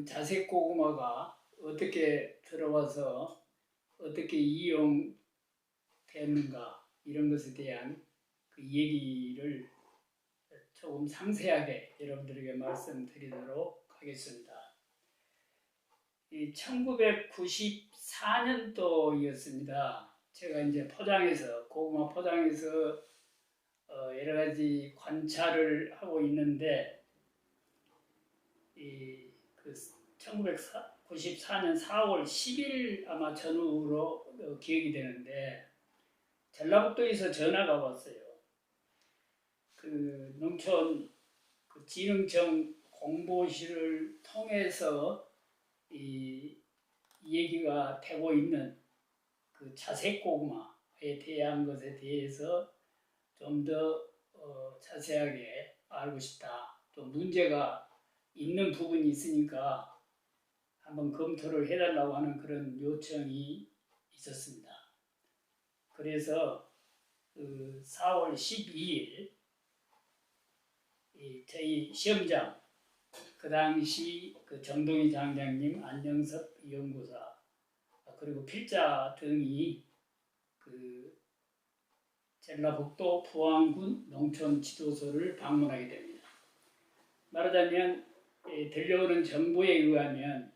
자색 고구마가 어떻게 들어와서 어떻게 이용됐는가 이런 것에 대한 그 얘기를 조금 상세하게 여러분들에게 말씀드리도록 하겠습니다. 1994년도였습니다. 제가 이제 고구마 포장해서 여러 가지 관찰을 하고 있는데, 1994년 4월 10일 아마 전후로 기억이 되는데, 전라북도에서 전화가 왔어요. 그 농촌 진흥청 공보실을 통해서 이 얘기가 되고 있는 그 자색 고구마에 대한 것에 대해서 좀 더 자세하게 알고 싶다. 또 문제가 있는 부분이 있으니까 한번 검토를 해달라고 하는 그런 요청이 있었습니다. 그래서 4월 12일 저희 시험장, 그 당시 정동희 장장님, 안영섭 연구사, 그리고 필자 등이 전라북도 부안군 농촌 지도소를 방문하게 됩니다. 말하자면 들려오는 정보에 의하면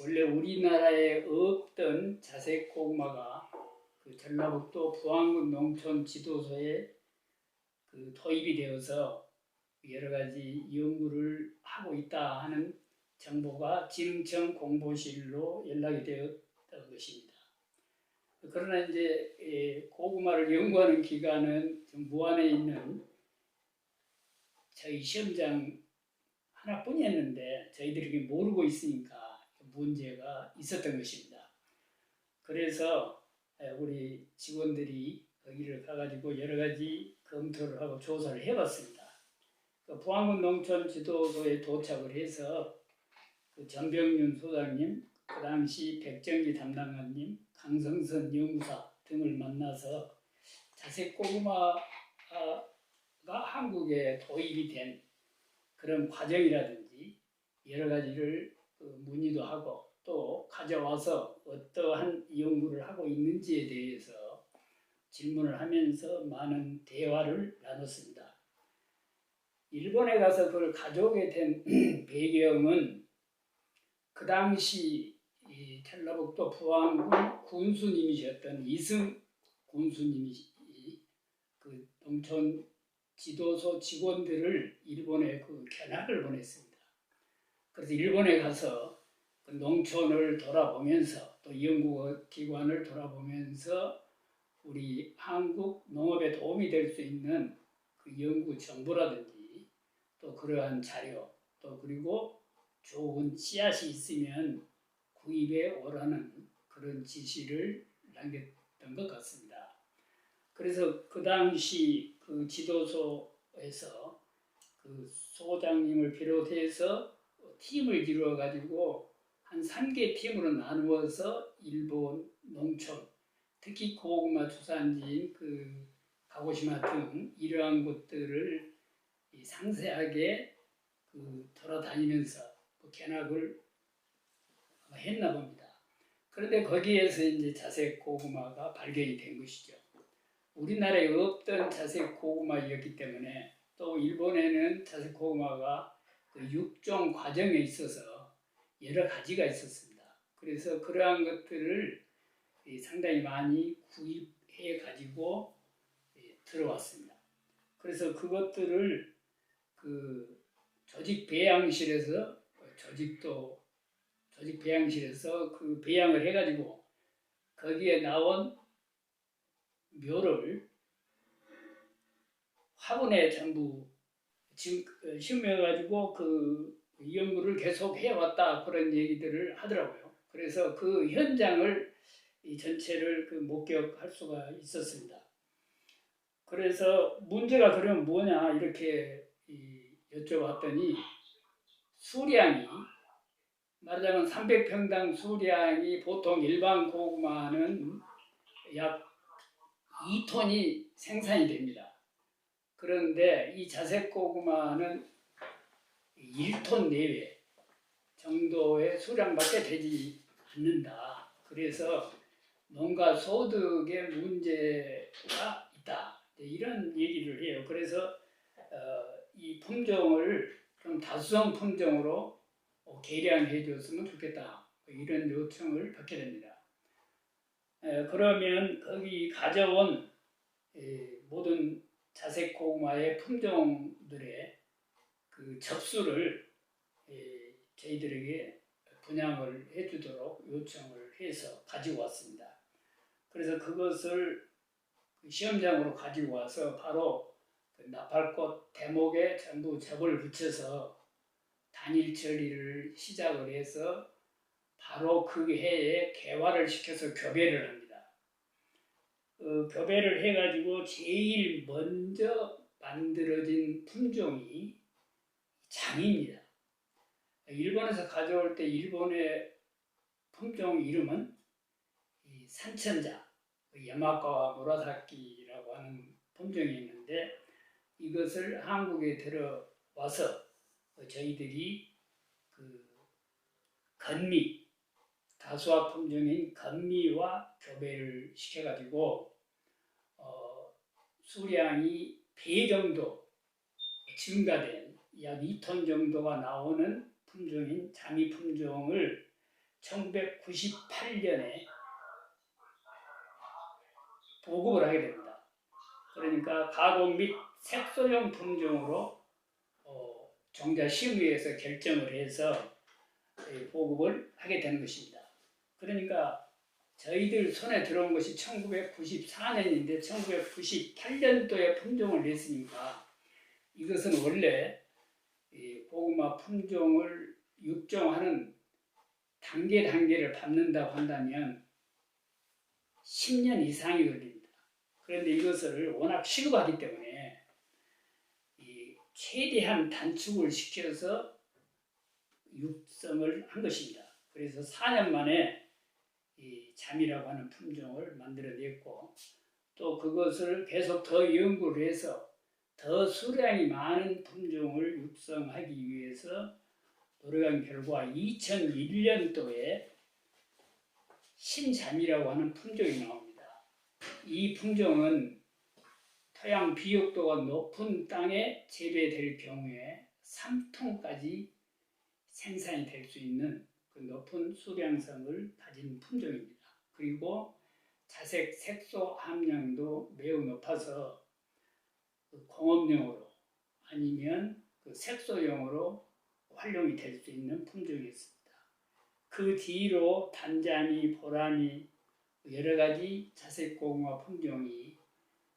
원래 우리나라에 없던 자색 고구마가 전라북도 부안군 농촌 지도소에 도입이 되어서 여러 가지 연구를 하고 있다 하는 정보가 진흥청 공보실로 연락이 되었던 것입니다. 그러나 이제 고구마를 연구하는 기관은 무안에 있는 저희 시험장 하나뿐이었는데 저희들이 모르고 있으니까 문제가 있었던 것입니다. 그래서 우리 직원들이 거기를 가가지고 여러 가지 검토를 하고 조사를 해봤습니다. 부안군 농촌 지도소에 도착을 해서 전병윤 소장님, 그 당시 백정기 담당관님, 강성선 연구사 등을 만나서 자색 고구마가 한국에 도입이 된 그런 과정이라든지 여러 가지를 문의도 하고 또 가져와서 어떠한 연구를 하고 있는지에 대해서 질문을 하면서 많은 대화를 나눴습니다. 일본에 가서 그걸 가져오게 된 배경은 그 당시 전라북도 부안군 군수님이셨던 이승 군수님이 그 농촌 지도소 직원들을 일본에 견학을 보냈습니다. 그래서 일본에 가서 그 농촌을 돌아보면서 또 연구기관을 돌아보면서 우리 한국 농업에 도움이 될 수 있는 그 연구 정보라든지 또 그러한 자료 또 그리고 좋은 씨앗이 있으면 구입에 오라는 그런 지시를 남겼던 것 같습니다. 그래서 그 당시 그 지도소에서 그 소장님을 비롯해서 팀을 이루어 가지고 한 3개 팀으로 나누어서 일본 농촌, 특히 고구마 주산지인 가고시마 등 이러한 곳들을 상세하게 돌아다니면서 견학을 했나 봅니다. 그런데 거기에서 이제 자색 고구마가 발견이 된 것이죠. 우리나라에 없던 자색 고구마였기 때문에 또 일본에는 자색 고구마가 육종 과정에 있어서 여러 가지가 있었습니다. 그래서 그러한 것들을 상당히 많이 구입해 가지고 들어왔습니다. 그래서 그것들을 조직 배양실에서 그 배양을 해가지고 거기에 나온 묘를 화분에 전부 심어가지고 그 연구를 계속 해왔다 그런 얘기들을 하더라고요. 그래서 그 현장을 전체를 목격할 수가 있었습니다. 그래서 문제가 그러면 뭐냐 이렇게 여쭤봤더니 수량이 말하자면 300평당 수량이 보통 일반 고구마는 약 2톤이 생산이 됩니다. 그런데 이 자색 고구마는 1톤 내외 정도의 수량밖에 되지 않는다. 그래서 농가 소득에 문제가 있다. 이런 얘기를 해요. 그래서 이 품종을 좀 다수성 품종으로 개량해 줬으면 좋겠다. 이런 요청을 받게 됩니다. 그러면 거기 가져온 모든 자색 고구마의 품종들의 그 접수를 저희들에게 분양을 해주도록 요청을 해서 가지고 왔습니다. 그래서 그것을 시험장으로 가지고 와서 바로 그 나팔꽃 대목에 전부 접을 붙여서 단일 처리를 시작을 해서 바로 그 해에 개화를 시켜서 교배를 합니다. 교배를 해가지고 제일 먼저 만들어진 품종이 장입니다. 일본에서 가져올 때 일본의 품종 이름은 산천자, 야마카와 무라사키라고 하는 품종이 있는데 이것을 한국에 들어와서 저희들이 그 건미, 다수화 품종인 건미와 교배를 시켜가지고 수량이 배 정도 증가된 약 2톤 정도가 나오는 품종인 장미 품종을 1998년에 보급을 하게 됩니다. 그러니까 가공 및 색소용 품종으로 종자심의에서 결정을 해서 보급을 하게 되는 것입니다. 그러니까 저희들 손에 들어온 것이 1994년인데 1998년도에 품종을 냈으니까 이것은 원래 고구마 품종을 육종하는 단계를 밟는다고 한다면 10년 이상이 걸립니다. 그런데 이것을 워낙 시급하기 때문에 최대한 단축을 시켜서 육성을 한 것입니다. 그래서 4년 만에 이 잠이라고 하는 품종을 만들어냈고 또 그것을 계속 더 연구를 해서 더 수량이 많은 품종을 육성하기 위해서 노력한 결과 2001년도에 신잠이라고 하는 품종이 나옵니다. 이 품종은 토양 비옥도가 높은 땅에 재배될 경우에 3톤까지 생산이 될 수 있는 그 높은 수량성을 가진 품종입니다. 그리고 자색 색소 함량도 매우 높아서 그 공업용으로 아니면 그 색소용으로 활용이 될 수 있는 품종이었습니다. 그 뒤로 단자미, 보라미 여러 가지 자색 고구마 품종이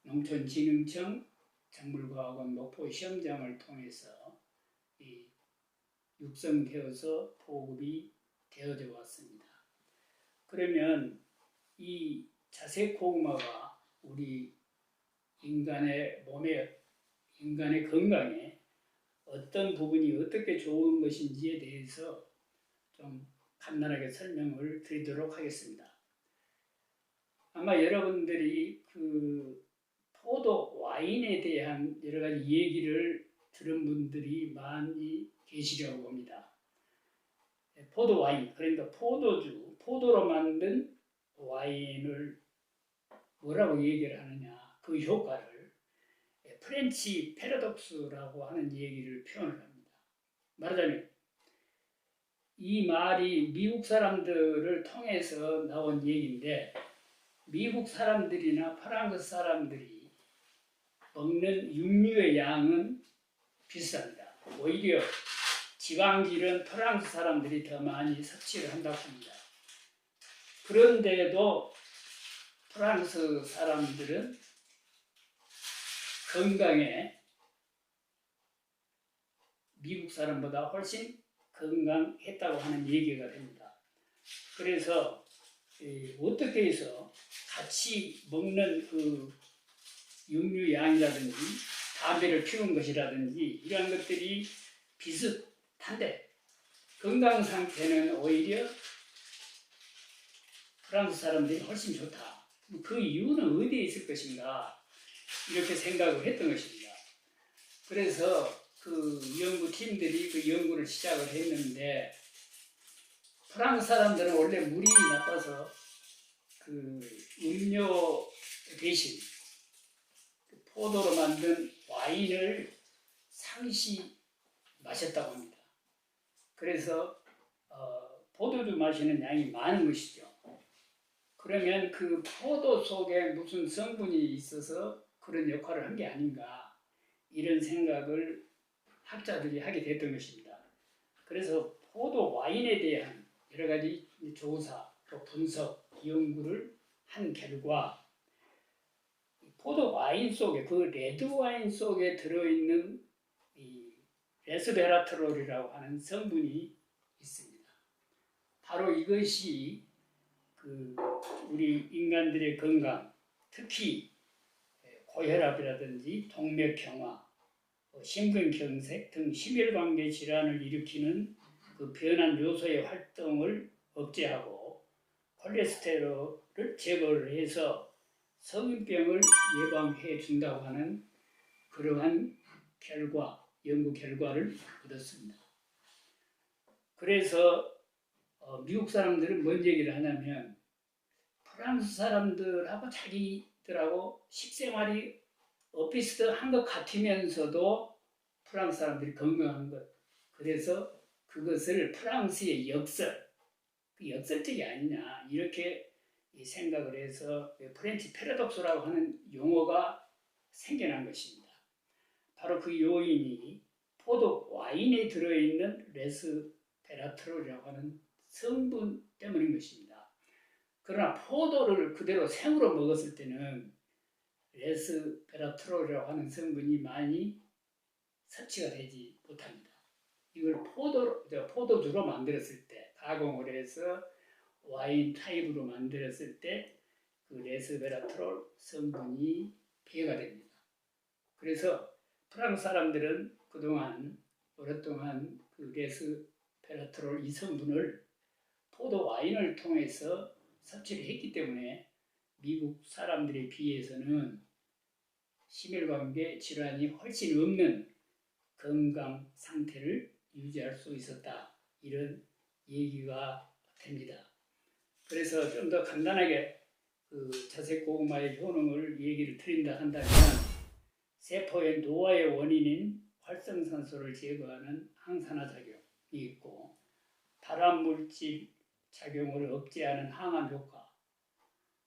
농촌진흥청 작물과학원 목포 시험장을 통해서 육성되어서 보급이 되어져 왔습니다. 그러면 이 자색 고구마가 우리 인간의 몸에, 인간의 건강에 어떤 부분이 어떻게 좋은 것인지에 대해서 좀 간단하게 설명을 드리도록 하겠습니다. 아마 여러분들이 그 포도 와인에 대한 여러 가지 얘기를 들은 분들이 많이 계시려고 봅니다. 포도 와인, 그러니까 포도주, 포도로 만든 와인을 뭐라고 얘기를 하느냐, 그 효과를 프렌치 패러독스라고 하는 얘기를 표현을 합니다. 말하자면 이 말이 미국 사람들을 통해서 나온 얘기인데 미국 사람들이나 프랑스 사람들이 먹는 육류의 양은 비슷합니다. 오히려 지방질은 프랑스 사람들이 더 많이 섭취를 한다고 합니다. 그런데도 프랑스 사람들은 건강에 미국 사람보다 훨씬 건강했다고 하는 얘기가 됩니다. 그래서 어떻게 해서 같이 먹는 그 육류 양이라든지 담배를 피우는 것이라든지 이런 것들이 비슷한데 건강 상태는 오히려 프랑스 사람들이 훨씬 좋다. 그 이유는 어디에 있을 것인가 이렇게 생각을 했던 것입니다. 그래서 그 연구팀들이 그 연구를 시작을 했는데 프랑스 사람들은 원래 물이 나빠서 그 음료 대신 포도로 만든 와인을 상시 마셨다고 합니다. 그래서 포도주 마시는 양이 많은 것이죠. 그러면 그 포도 속에 무슨 성분이 있어서 그런 역할을 한 게 아닌가, 이런 생각을 학자들이 하게 됐던 것입니다. 그래서 포도 와인에 대한 여러 가지 조사, 또 분석, 연구를 한 결과 포도 와인 속에, 그 레드 와인 속에 들어있는 이 레스베라트롤이라고 하는 성분이 있습니다. 바로 이것이 그 우리 인간들의 건강, 특히 고혈압이라든지 동맥경화, 심근경색 등 심혈관계 질환을 일으키는 그 변환 요소의 활동을 억제하고 콜레스테롤을 제거를 해서 성인병을 예방해 준다고 하는 그러한 연구 결과를 얻었습니다. 그래서 미국 사람들은 뭔 얘기를 하냐면 프랑스 사람들하고 자기들하고 식생활이 비슷한 것 같으면서도 프랑스 사람들이 건강한 것, 그래서 그것을 프랑스의 역설, 그 역설적이 아니냐, 이렇게 생각을 해서 프렌치 패러독스라고 하는 용어가 생겨난 것입니다. 바로 그 요인이 포도 와인에 들어있는 레스베라트롤이라고 하는 성분 때문인 것입니다. 그러나 포도를 그대로 생으로 먹었을 때는 레스베라트롤이라고 하는 성분이 많이 섭취가 되지 못합니다. 이걸 포도주로 만들었을 때, 가공을 해서 와인 타입으로 만들었을 때 그 레스베라트롤 성분이 배가 됩니다. 그래서 프랑스 사람들은 그동안 오랫동안 그 레스베라트롤 이 성분을 포도 와인을 통해서 섭취를 했기 때문에 미국 사람들에 비해서는 심혈관계 질환이 훨씬 없는 건강 상태를 유지할 수 있었다, 이런 얘기가 됩니다. 그래서 좀 더 간단하게 그 자색고구마의 효능을 얘기를 드린다 한다면 세포의 노화의 원인인 활성산소를 제거하는 항산화 작용이 있고, 발암물질 작용을 억제하는 항암 효과,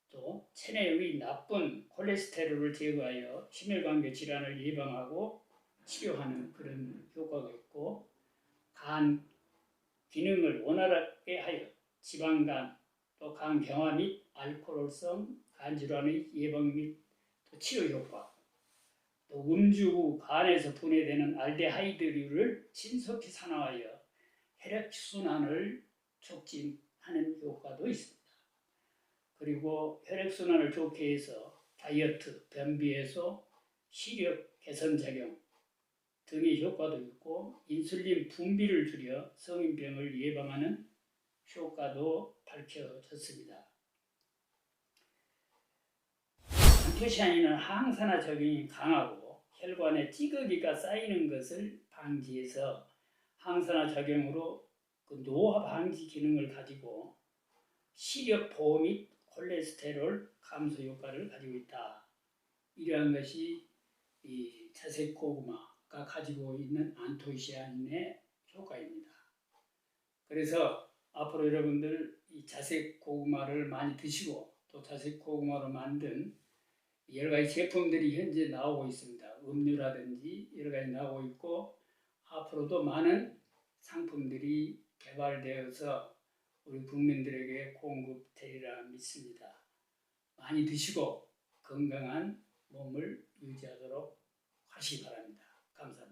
또 체내의 나쁜 콜레스테롤을 제거하여 심혈관계 질환을 예방하고 치료하는 그런 효과가 있고, 간 기능을 원활하게 하여 지방간, 또 간경화 및 알코올성 간질환의 예방 및 또 치료 효과, 또 음주 후 간에서 분해되는 알데하이드류를 신속히 산화하여 혈액순환을 촉진하는 효과도 있습니다. 그리고 혈액순환을 좋게 해서 다이어트, 변비 해소, 시력 개선 작용 등의 효과도 있고, 인슐린 분비를 줄여 성인병을 예방하는 효과도 밝혀졌습니다. 안토시아닌은 항산화 작용이 강하고 혈관에 찌꺼기가 쌓이는 것을 방지해서 항산화 작용으로 그 노화 방지 기능을 가지고 시력 보호 및 콜레스테롤 감소 효과를 가지고 있다. 이러한 것이 이 자색고구마가 가지고 있는 안토시아닌의 효과입니다. 그래서 앞으로 여러분들 이 자색고구마를 많이 드시고, 또 자색고구마로 만든 여러 가지 제품들이 현재 나오고 있습니다. 음료라든지 여러 가지 나오고 있고, 앞으로도 많은 상품들이 개발되어서 우리 국민들에게 공급되리라 믿습니다. 많이 드시고 건강한 몸을 유지하도록 하시기 바랍니다. 감사합니다.